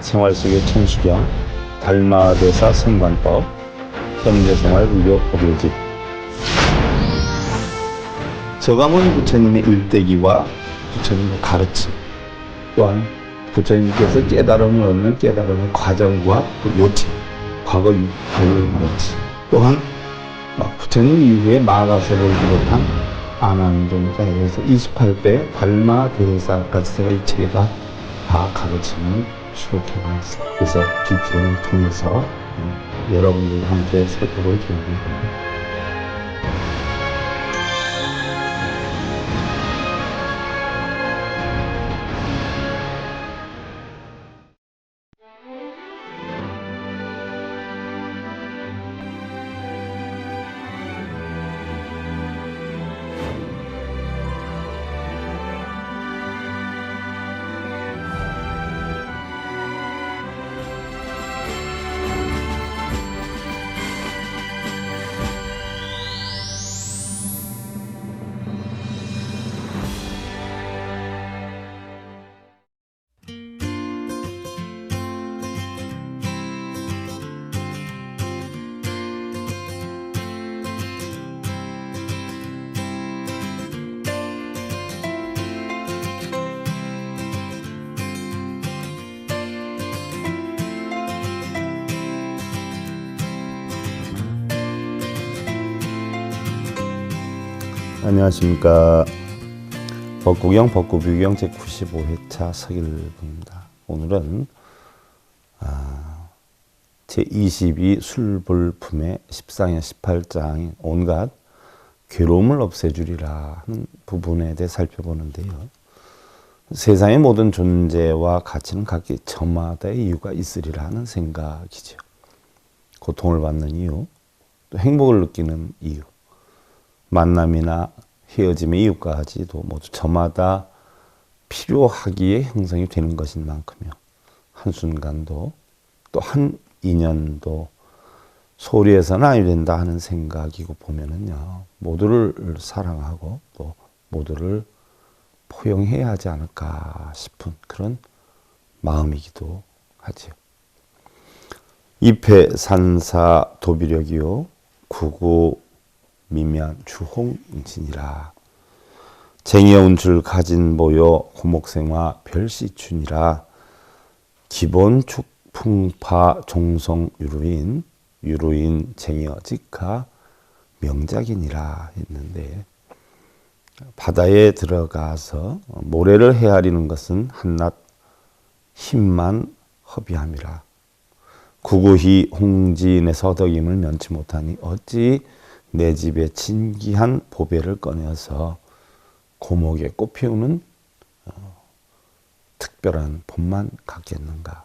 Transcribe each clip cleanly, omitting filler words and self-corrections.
생활 속의 천수경, 달마대사 생관법, 현대생활 의료 법요집. 서가모니 부처님의 일대기와 부처님의 가르침, 또한 부처님께서 깨달음을 얻는 깨달음의 과정과 그 요체, 과거 유의 가르침, 또한 부처님 이후에 마가서를 비롯한 아난종자에 대해서 28배 달마대사까지 제가 이 책에다 다 가르침을 수록해놨습니다. 그래서 GP를 통해서 여러분들한테 세도록 기원합니다. 안녕하십니까. 법구경 법구비경 제95회차 서길봉입니다. 오늘은 제22 술불품의 14년 18장인 온갖 괴로움을 없애주리라 하는 부분에 대해 살펴보는데요. 세상의 모든 존재와 가치는 각기 저마다의 이유가 있으리라 하는 생각이죠. 고통을 받는 이유, 또 행복을 느끼는 이유, 만남이나 헤어짐의 이유까지도 모두 저마다 필요하기에 형성이 되는 것인 만큼요. 한순간도 또 한 인연도 소홀히 해서는 아니 된다 하는 생각이고 보면은요. 모두를 사랑하고 또 모두를 포용해야 하지 않을까 싶은 그런 마음이기도 하죠. 입해산사 도비력이요. 구구 미면 주홍인진이라. 쟁여운 줄 가진 보여 고목생화 별시춘이라. 기본 축풍파 종성 유루인 쟁여 직하 명작이니라 했는데, 바다에 들어가서 모래를 헤아리는 것은 한낱 힘만 허비함이라. 구구히 홍진의 서덕임을 면치 못하니 어찌 내 집에 진기한 보배를 꺼내어서 고목에 꽃 피우는 특별한 봄만 갖겠는가.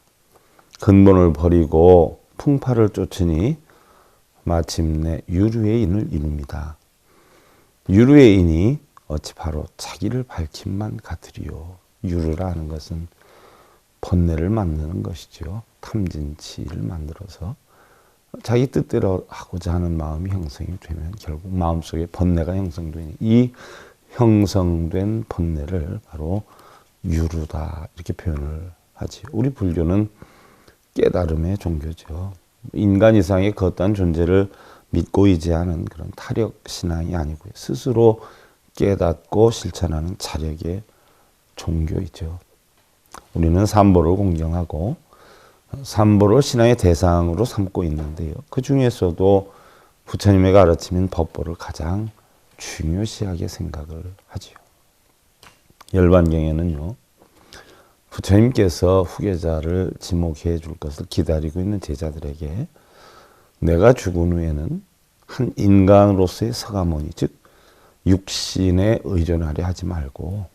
근본을 버리고 풍파를 쫓으니 마침내 유루의 인을 이룹니다. 유루의 인이 어찌 바로 자기를 밝힌만 같으리요. 유루라는 것은 번뇌를 만드는 것이죠. 탐진치를 만들어서 자기 뜻대로 하고자 하는 마음이 형성이 되면 결국 마음속에 번뇌가 형성되니 이 형성된 번뇌를 바로 유루다 이렇게 표현을 하지. 우리 불교는 깨달음의 종교죠. 인간 이상의 걷다한 존재를 믿고 의지하는 그런 타력 신앙이 아니고요. 스스로 깨닫고 실천하는 자력의 종교이죠. 우리는 삼보를 공경하고 삼보를 신앙의 대상으로 삼고 있는데요. 그 중에서도 부처님의 가르침인 법보를 가장 중요시하게 생각을 하지요. 열반경에는요. 부처님께서 후계자를 지목해 줄 것을 기다리고 있는 제자들에게 내가 죽은 후에는 한 인간으로서의 서가모니, 즉 육신에 의존하려 하지 말고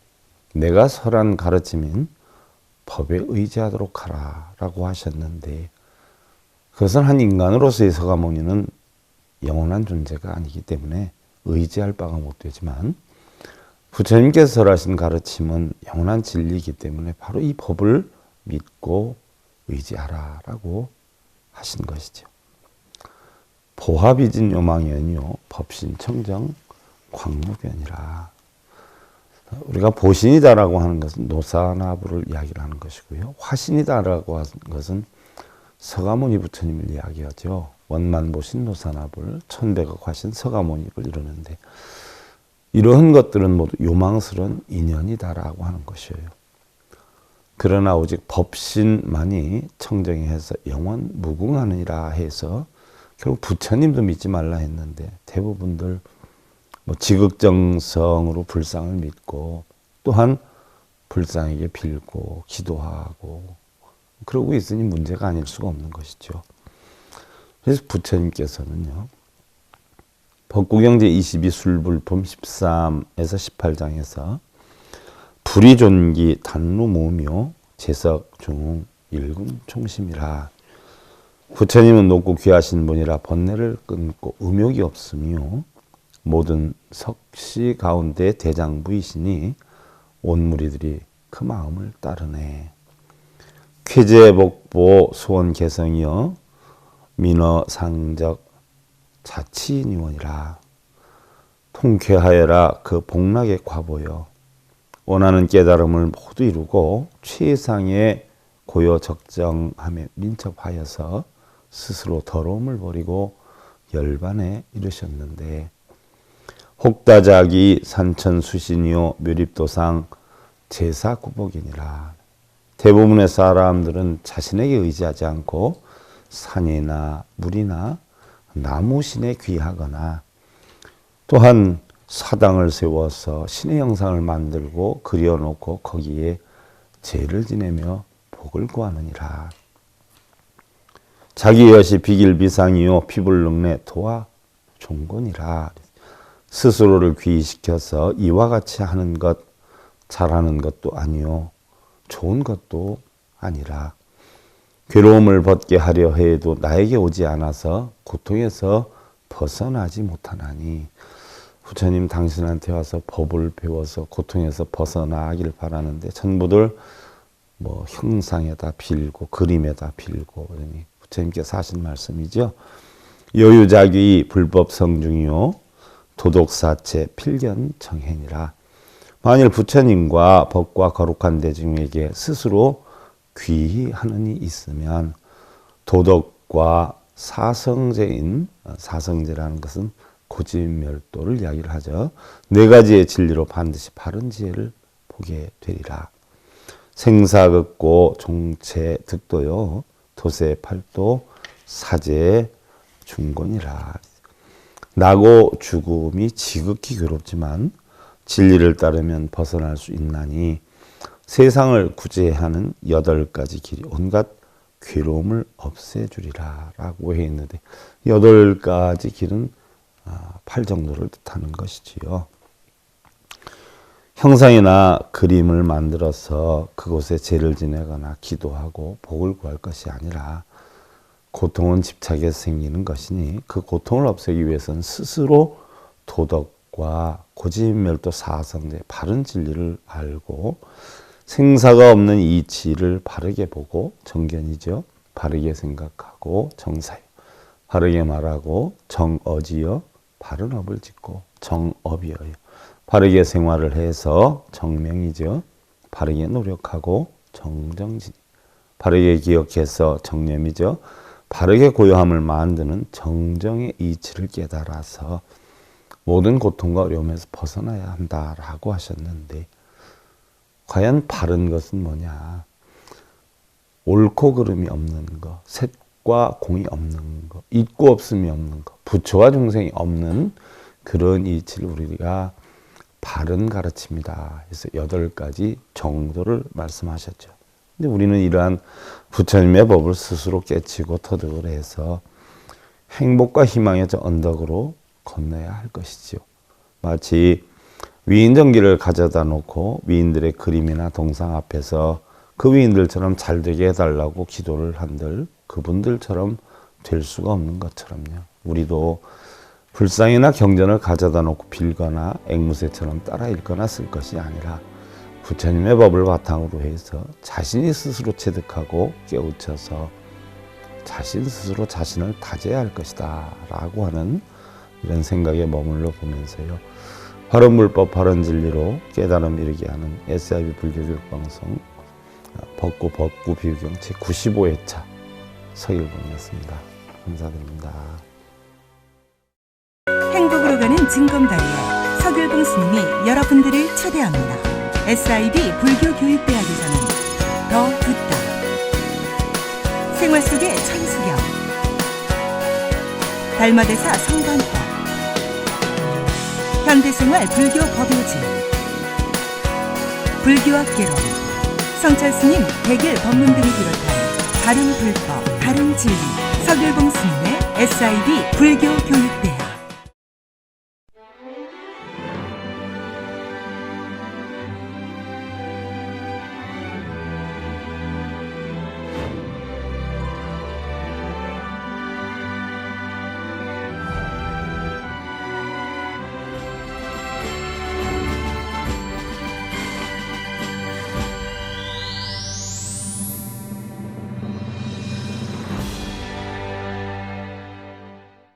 내가 설한 가르침인 법에 의지하도록 하라 라고 하셨는데, 그것은 한 인간으로서의 서가모니는 영원한 존재가 아니기 때문에 의지할 바가 못 되지만 부처님께서 설하신 가르침은 영원한 진리이기 때문에 바로 이 법을 믿고 의지하라 라고 하신 것이죠. 보화비진 요망연요 법신청정 광무변이라. 우리가 보신이다라고 하는 것은 노사나부를 이야기를 하는 것이고요. 화신이다라고 하는 것은 서가모니 부처님을 이야기하죠. 원만보신 노사나불, 천백억 화신 서가모니를 이루는데 이러한 것들은 모두 요망스러운 인연이다라고 하는 것이에요. 그러나 오직 법신만이 청정해서 영원 무궁하느니라 해서 결국 부처님도 믿지 말라 했는데 대부분들 뭐 지극정성으로 불상을 믿고 또한 불상에게 빌고 기도하고 그러고 있으니 문제가 아닐 수가 없는 것이죠. 그래서 부처님께서는요. 법구경제 22 술불품 13에서 18장에서 불의존기 단루무묘 재석중 일군 총심이라 부처님은 높고 귀하신 분이라 번뇌를 끊고 의욕이 없으며 모든 석시 가운데 대장부이시니 온 무리들이 그 마음을 따르네. 쾌제복보 소원개성이여 민어상적 자치니원이라 통쾌하여라 그 복락의 과보여 원하는 깨달음을 모두 이루고 최상의 고요적정함에 민첩하여서 스스로 더러움을 버리고 열반에 이르셨는데 혹다자기 산천수신이요 묘립도상 제사구복이니라. 대부분의 사람들은 자신에게 의지하지 않고 산이나 물이나 나무신에 귀하거나 또한 사당을 세워서 신의 형상을 만들고 그려놓고 거기에 제를 지내며 복을 구하느니라. 자기 여시 비길비상이요 피불능내 도와 종곤이라. 스스로를 귀의시켜서 이와 같이 하는 것 잘하는 것도 아니요 좋은 것도 아니라 괴로움을 벗게 하려 해도 나에게 오지 않아서 고통에서 벗어나지 못하나니 부처님 당신한테 와서 법을 배워서 고통에서 벗어나기를 바라는데 전부들 뭐 형상에다 빌고 그림에다 빌고 그러니 부처님께서 하신 말씀이죠. 여유자귀 불법성중이요 도독사체 필견정행이라. 만일 부처님과 법과 거룩한 대중에게 스스로 귀의하는 이 있으면 도덕과 사성제인 사성제라는 것은 고집멸도를 이야기를 하죠. 네 가지의 진리로 반드시 바른 지혜를 보게 되리라. 생사극고 종체득도요 도세 팔도 사제 중곤이라. 나고 죽음이 지극히 괴롭지만 진리를 따르면 벗어날 수 있나니 세상을 구제하는 8가지 길이 온갖 괴로움을 없애주리라 라고 해 있는데 8가지 길은 8 정도를 뜻하는 것이지요. 형상이나 그림을 만들어서 그곳에 제를 지내거나 기도하고 복을 구할 것이 아니라 고통은 집착에서 생기는 것이니 그 고통을 없애기 위해서는 스스로 도덕과 고집멸도 사성제 바른 진리를 알고 생사가 없는 이치를 바르게 보고 정견이죠. 바르게 생각하고 정사요. 바르게 말하고 정어지요. 바른 업을 짓고 정업이어요. 바르게 생활을 해서 정명이죠. 바르게 노력하고 정정진. 바르게 기억해서 정념이죠. 바르게 고요함을 만드는 정정의 이치를 깨달아서 모든 고통과 어려움에서 벗어나야 한다라고 하셨는데 과연 바른 것은 뭐냐? 옳고 그름이 없는 것, 셋과 공이 없는 것, 있고 없음이 없는 것, 부처와 중생이 없는 그런 이치를 우리가 바른 가르침이다. 그래서 8가지 정도를 말씀하셨죠. 근데 우리는 이러한 부처님의 법을 스스로 깨치고 터득을 해서 행복과 희망의 저 언덕으로 건너야 할 것이지요. 마치 위인전기를 가져다 놓고 위인들의 그림이나 동상 앞에서 그 위인들처럼 잘 되게 해달라고 기도를 한들 그분들처럼 될 수가 없는 것처럼요. 우리도 불상이나 경전을 가져다 놓고 빌거나 앵무새처럼 따라 읽거나 쓸 것이 아니라 부처님의 법을 바탕으로 해서 자신이 스스로 체득하고 깨우쳐서 자신 스스로 자신을 다져야 할 것이다 라고 하는 이런 생각에 머물러 보면서요. 바른 물법 바른 진리로 깨달음 이르게 하는 SIB 불교교육방송 법구 비유경 제95회차 서일봉이었습니다. 감사드립니다. 행복으로 가는 징검다리에 서길봉 스님이 여러분들을 초대합니다. SIB 불교교육대학에서는 더 듣다, 생활 속의 천수경, 달마대사 성관법, 현대생활 불교 법요지, 불교학개론, 성찰스님 대결 법문 등을 비롯한 바른 불법, 바른 진리, 서길봉 스님의 SIB 불교교육대학.